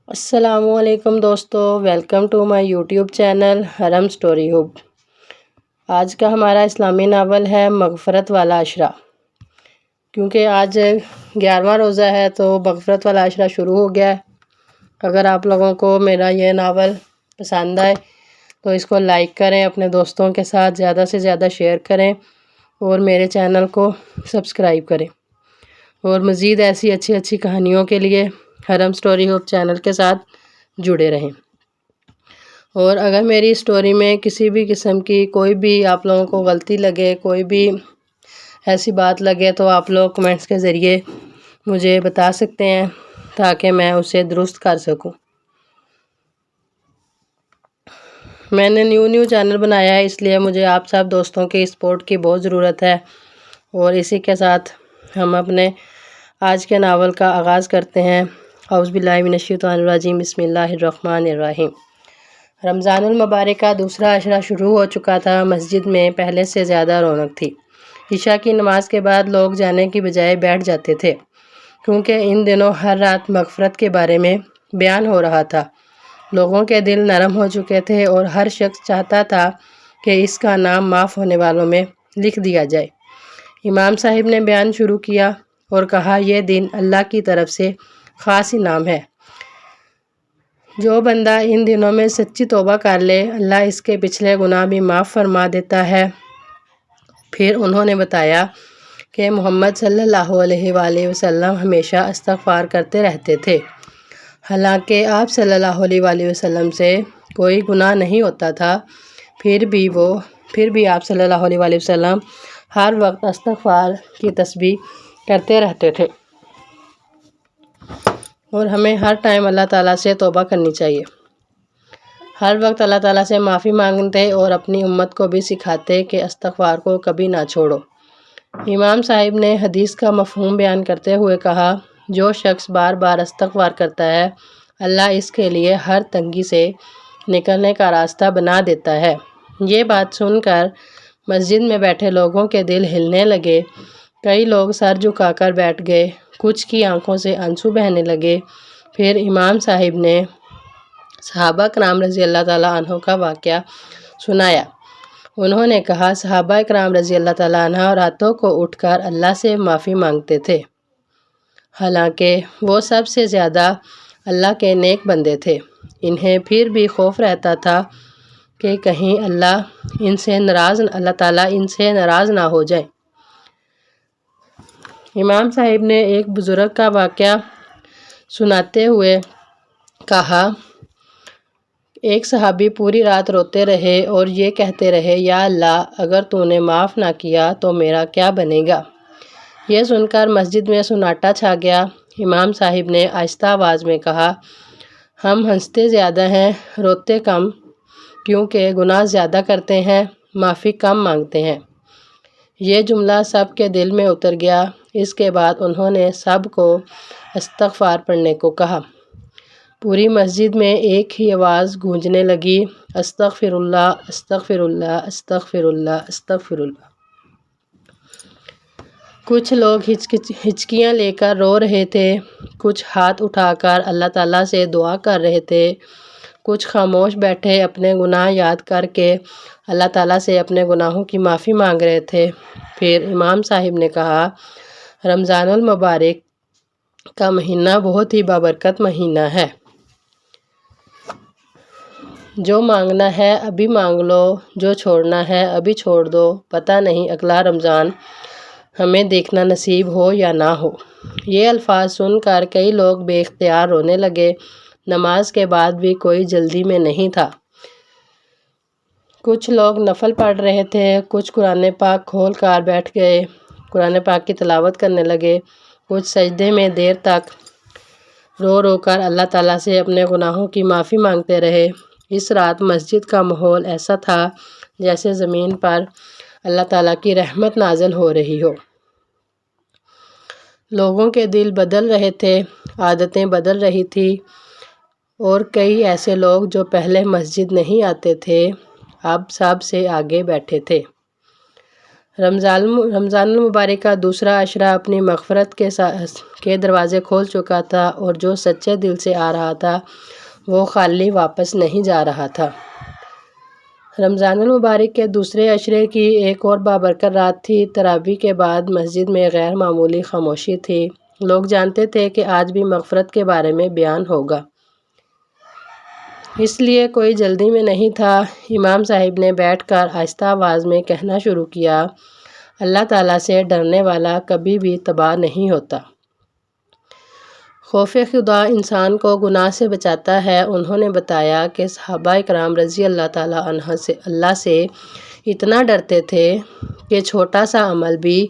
السلام علیکم دوستو، welcome to my YouTube channel Haram story hub. آج کا ہمارا اسلامی ناول ہے مغفرت والا عشرہ۔ کیونکہ آج 11واں روزہ ہے تو مغفرت والا عشرہ شروع ہو گیا ہے۔ اگر آپ لوگوں کو میرا یہ ناول پسند آئے تو اس کو لائک کریں، اپنے دوستوں کے ساتھ زیادہ سے زیادہ شیئر کریں اور میرے چینل کو سبسکرائب کریں، اور مزید ایسی اچھی کہانیوں کے لیے حرم سٹوری ہب چینل کے ساتھ جڑے رہیں۔ اور اگر میری سٹوری میں کسی بھی قسم کی کوئی بھی آپ لوگوں کو غلطی لگے، کوئی بھی ایسی بات لگے تو آپ لوگ کمنٹس کے ذریعے مجھے بتا سکتے ہیں تاکہ میں اسے درست کر سکوں۔ میں نے نیو چینل بنایا ہے، اس لیے مجھے آپ سب دوستوں کی سپورٹ کی بہت ضرورت ہے۔ اور اسی کے ساتھ ہم اپنے آج کے ناول کا آغاز کرتے ہیں۔ اعوذ باللہ من الشیطان الرجیم، بسم اللہ الرحمن الرحیم۔ رمضان المبارک کا دوسرا عشرہ شروع ہو چکا تھا۔ مسجد میں پہلے سے زیادہ رونق تھی۔ عشاء کی نماز کے بعد لوگ جانے کی بجائے بیٹھ جاتے تھے، کیونکہ ان دنوں ہر رات مغفرت کے بارے میں بیان ہو رہا تھا۔ لوگوں کے دل نرم ہو چکے تھے اور ہر شخص چاہتا تھا کہ اس کا نام معاف ہونے والوں میں لکھ دیا جائے۔ امام صاحب نے بیان شروع کیا اور کہا، یہ دن اللہ کی طرف سے خاص انعام ہے۔ جو بندہ ان دنوں میں سچی توبہ کر لے، اللہ اس کے پچھلے گناہ بھی معاف فرما دیتا ہے۔ پھر انہوں نے بتایا کہ محمد صلی اللہ علیہ وآلہ وسلم ہمیشہ استغفار کرتے رہتے تھے، حالانکہ آپ صلی اللہ علیہ وآلہ وسلم سے کوئی گناہ نہیں ہوتا تھا، پھر بھی آپ صلی اللہ علیہ وآلہ وسلم ہر وقت استغفار کی تسبیح کرتے رہتے تھے۔ اور ہمیں ہر ٹائم اللہ تعالیٰ سے توبہ کرنی چاہیے، ہر وقت اللہ تعالیٰ سے معافی مانگتے اور اپنی امت کو بھی سکھاتے کہ استغفار کو کبھی نہ چھوڑو۔ امام صاحب نے حدیث کا مفہوم بیان کرتے ہوئے کہا، جو شخص بار بار استغفار کرتا ہے، اللہ اس کے لیے ہر تنگی سے نکلنے کا راستہ بنا دیتا ہے۔ یہ بات سن کر مسجد میں بیٹھے لوگوں کے دل ہلنے لگے۔ کئی لوگ سر جھکا کر بیٹھ گئے، کچھ کی آنکھوں سے آنسو بہنے لگے۔ پھر امام صاحب نے صحابہ کرام رضی اللہ تعالیٰ عنہ کا واقعہ سنایا۔ انہوں نے کہا، صحابہ کرام رضی اللہ تعالیٰ عنہ راتوں کو اٹھ کر اللہ سے معافی مانگتے تھے، حالانکہ وہ سب سے زیادہ اللہ کے نیک بندے تھے۔ انہیں پھر بھی خوف رہتا تھا کہ کہیں اللہ تعالیٰ ان سے ناراض نہ ہو جائے۔ امام صاحب نے ایک بزرگ کا واقعہ سناتے ہوئے کہا، ایک صحابی پوری رات روتے رہے اور یہ کہتے رہے، یا اللہ، اگر تو نے معاف نہ کیا تو میرا کیا بنے گا؟ یہ سن کر مسجد میں سناٹا چھا گیا۔ امام صاحب نے آہستہ آواز میں کہا، ہم ہنستے زیادہ ہیں، روتے کم، کیونکہ گناہ زیادہ کرتے ہیں، معافی کم مانگتے ہیں۔ یہ جملہ سب کے دل میں اتر گیا۔ اس کے بعد انہوں نے سب کو استغفار پڑھنے کو کہا۔ پوری مسجد میں ایک ہی آواز گونجنے لگی، استغفر اللہ، استغفر اللہ، استغفر اللہ، استغفر اللہ۔ کچھ لوگ ہچکیاں لے کر رو رہے تھے، کچھ ہاتھ اٹھا کر اللہ تعالیٰ سے دعا کر رہے تھے، کچھ خاموش بیٹھے اپنے گناہ یاد کر کے اللہ تعالیٰ سے اپنے گناہوں کی معافی مانگ رہے تھے۔ پھر امام صاحب نے کہا، رمضان المبارک کا مہینہ بہت ہی بابرکت مہینہ ہے۔ جو مانگنا ہے ابھی مانگ لو، جو چھوڑنا ہے ابھی چھوڑ دو، پتہ نہیں اگلا رمضان ہمیں دیکھنا نصیب ہو یا نہ ہو۔ یہ الفاظ سن کر کئی لوگ بے اختیار رونے لگے۔ نماز کے بعد بھی کوئی جلدی میں نہیں تھا۔ کچھ لوگ نفل پڑھ رہے تھے، کچھ قرآن پاک کھول کر بیٹھ گئے، قرآن پاک کی تلاوت کرنے لگے، کچھ سجدے میں دیر تک رو رو کر اللہ تعالیٰ سے اپنے گناہوں کی معافی مانگتے رہے۔ اس رات مسجد کا ماحول ایسا تھا جیسے زمین پر اللہ تعالیٰ کی رحمت نازل ہو رہی ہو۔ لوگوں کے دل بدل رہے تھے، عادتیں بدل رہی تھی، اور کئی ایسے لوگ جو پہلے مسجد نہیں آتے تھے اب سب سے آگے بیٹھے تھے۔ رمضان المبارک کا دوسرا عشرہ اپنی مغفرت کے دروازے کھول چکا تھا، اور جو سچے دل سے آ رہا تھا وہ خالی واپس نہیں جا رہا تھا۔ رمضان المبارک کے دوسرے عشرے کی ایک اور بابرکت رات تھی۔ تراویح کے بعد مسجد میں غیر معمولی خاموشی تھی۔ لوگ جانتے تھے کہ آج بھی مغفرت کے بارے میں بیان ہوگا، اس لیے کوئی جلدی میں نہیں تھا۔ امام صاحب نے بیٹھ کر آہستہ آواز میں کہنا شروع کیا، اللہ تعالیٰ سے ڈرنے والا کبھی بھی تباہ نہیں ہوتا۔ خوف خدا انسان کو گناہ سے بچاتا ہے۔ انہوں نے بتایا کہ صحابہ اکرام رضی اللہ تعالیٰ عنہ اللہ سے اتنا ڈرتے تھے کہ چھوٹا سا عمل بھی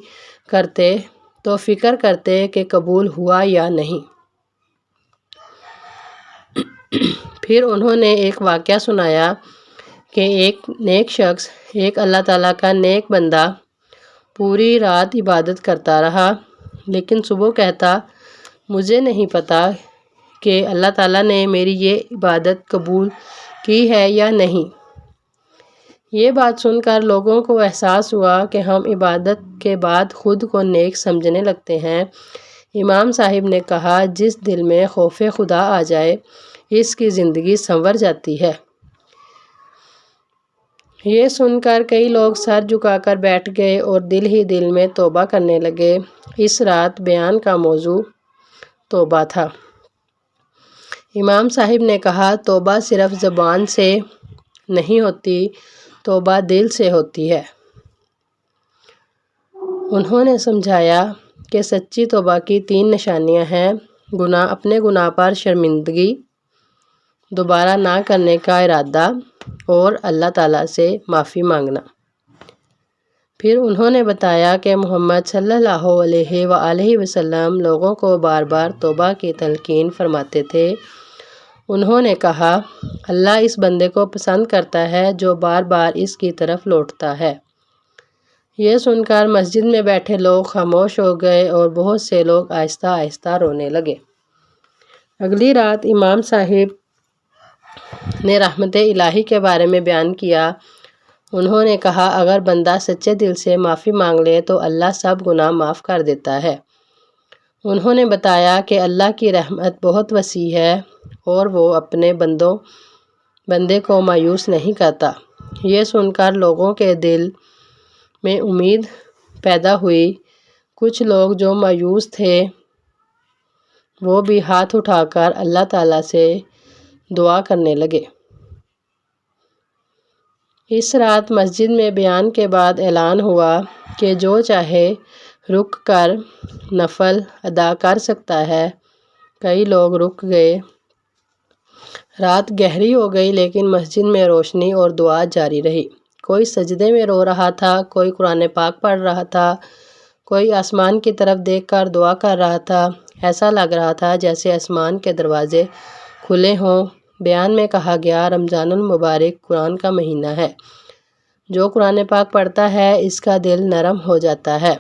کرتے تو فکر کرتے کہ قبول ہوا یا نہیں۔ پھر انہوں نے ایک واقعہ سنایا کہ ایک نیک شخص، ایک اللہ تعالیٰ کا نیک بندہ پوری رات عبادت کرتا رہا، لیکن صبح کہتا، مجھے نہیں پتا کہ اللہ تعالیٰ نے میری یہ عبادت قبول کی ہے یا نہیں۔ یہ بات سن کر لوگوں کو احساس ہوا کہ ہم عبادت کے بعد خود کو نیک سمجھنے لگتے ہیں۔ امام صاحب نے کہا، جس دل میں خوف خدا آ جائے اس کی زندگی سنور جاتی ہے۔ یہ سن کر کئی لوگ سر جھکا کر بیٹھ گئے اور دل ہی دل میں توبہ کرنے لگے۔ اس رات بیان کا موضوع توبہ تھا۔ امام صاحب نے کہا، توبہ صرف زبان سے نہیں ہوتی، توبہ دل سے ہوتی ہے۔ انہوں نے سمجھایا کہ سچی توبہ کی 3 نشانیاں ہیں: اپنے گناہ پر شرمندگی، دوبارہ نہ کرنے کا ارادہ، اور اللہ تعالیٰ سے معافی مانگنا۔ پھر انہوں نے بتایا کہ محمد صلی اللہ علیہ وآلہ وسلم لوگوں کو بار بار توبہ کی تلقین فرماتے تھے۔ انہوں نے کہا، اللہ اس بندے کو پسند کرتا ہے جو بار بار اس کی طرف لوٹتا ہے۔ یہ سن کر مسجد میں بیٹھے لوگ خاموش ہو گئے اور بہت سے لوگ آہستہ آہستہ رونے لگے۔ اگلی رات امام صاحب نے رحمت الہی کے بارے میں بیان کیا۔ انہوں نے کہا، اگر بندہ سچے دل سے معافی مانگ لے تو اللہ سب گناہ معاف کر دیتا ہے۔ انہوں نے بتایا کہ اللہ کی رحمت بہت وسیع ہے اور وہ اپنے بندے کو مایوس نہیں کرتا۔ یہ سن کر لوگوں کے دل میں امید پیدا ہوئی۔ کچھ لوگ جو مایوس تھے وہ بھی ہاتھ اٹھا کر اللہ تعالیٰ سے دعا کرنے لگے۔ اس رات مسجد میں بیان کے بعد اعلان ہوا کہ جو چاہے رک کر نفل ادا کر سکتا ہے۔ کئی لوگ رک گئے۔ رات گہری ہو گئی لیکن مسجد میں روشنی اور دعا جاری رہی۔ کوئی سجدے میں رو رہا تھا، کوئی قرآن پاک پڑھ رہا تھا، کوئی آسمان کی طرف دیکھ کر دعا کر رہا تھا۔ ایسا لگ رہا تھا جیسے آسمان کے دروازے کھلے ہوں۔ بیان میں کہا گیا، رمضان المبارک قرآن کا مہینہ ہے۔ جو قرآن پاک پڑھتا ہے اس کا دل نرم ہو جاتا ہے۔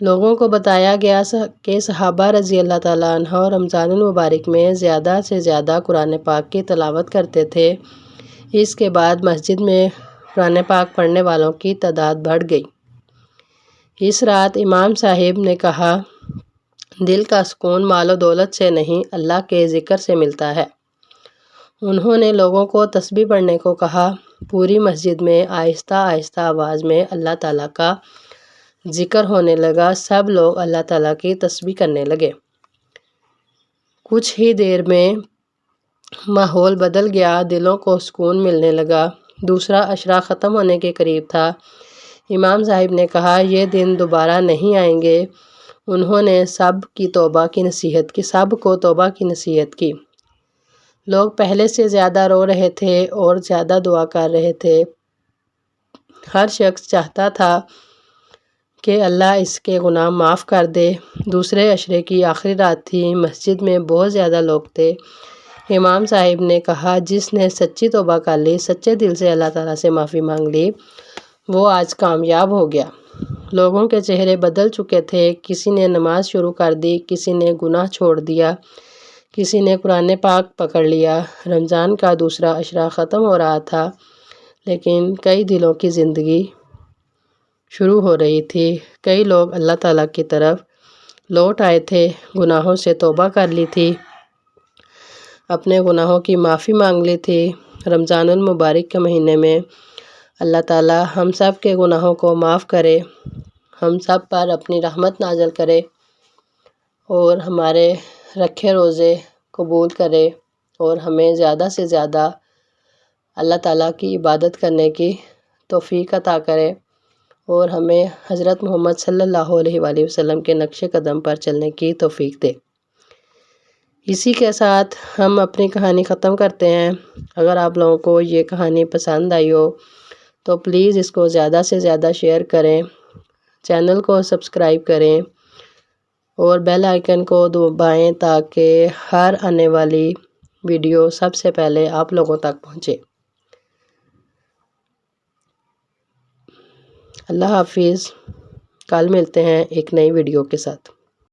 لوگوں کو بتایا گیا کہ صحابہ رضی اللہ تعالیٰ عنہ رمضان المبارک میں زیادہ سے زیادہ قرآن پاک کی تلاوت کرتے تھے۔ اس کے بعد مسجد میں قرآن پاک پڑھنے والوں کی تعداد بڑھ گئی۔ اس رات امام صاحب نے کہا، دل کا سکون مال و دولت سے نہیں، اللہ کے ذکر سے ملتا ہے۔ انہوں نے لوگوں کو تسبیح پڑھنے کو کہا۔ پوری مسجد میں آہستہ آہستہ آواز میں اللہ تعالیٰ کا ذکر ہونے لگا۔ سب لوگ اللہ تعالیٰ کی تسبیح کرنے لگے۔ کچھ ہی دیر میں ماحول بدل گیا، دلوں کو سکون ملنے لگا۔ دوسرا عشرہ ختم ہونے کے قریب تھا۔ امام صاحب نے کہا، یہ دن دوبارہ نہیں آئیں گے۔ انہوں نے سب کو توبہ کی نصیحت کی۔ لوگ پہلے سے زیادہ رو رہے تھے اور زیادہ دعا کر رہے تھے۔ ہر شخص چاہتا تھا کہ اللہ اس کے گناہ معاف کر دے۔ دوسرے عشرے کی آخری رات تھی۔ مسجد میں بہت زیادہ لوگ تھے۔ امام صاحب نے کہا، جس نے سچی توبہ کر لی، سچے دل سے اللہ تعالیٰ سے معافی مانگ لی، وہ آج کامیاب ہو گیا۔ لوگوں کے چہرے بدل چکے تھے۔ کسی نے نماز شروع کر دی، کسی نے گناہ چھوڑ دیا، کسی نے قرآن پاک پکڑ لیا۔ رمضان کا دوسرا عشرہ ختم ہو رہا تھا لیکن کئی دلوں کی زندگی شروع ہو رہی تھی، کئی لوگ اللہ تعالیٰ کی طرف لوٹ آئے تھے، گناہوں سے توبہ کر لی تھی، اپنے گناہوں کی معافی مانگ لی تھی۔ رمضان المبارک کے مہینے میں اللہ تعالیٰ ہم سب کے گناہوں کو معاف کرے، ہم سب پر اپنی رحمت نازل کرے اور ہمارے رکھے روزے قبول کرے اور ہمیں زیادہ سے زیادہ اللہ تعالیٰ کی عبادت کرنے کی توفیق عطا کرے اور ہمیں حضرت محمد صلی اللہ علیہ وآلہ وسلم کے نقش قدم پر چلنے کی توفیق دے۔ اسی کے ساتھ ہم اپنی کہانی ختم کرتے ہیں۔ اگر آپ لوگوں کو یہ کہانی پسند آئی ہو تو پلیز اس کو زیادہ سے زیادہ شیئر کریں، چینل کو سبسکرائب کریں اور بیل آئیکن کو دبائیں تاکہ ہر آنے والی ویڈیو سب سے پہلے آپ لوگوں تک پہنچے۔ اللہ حافظ، کل ملتے ہیں ایک نئی ویڈیو کے ساتھ۔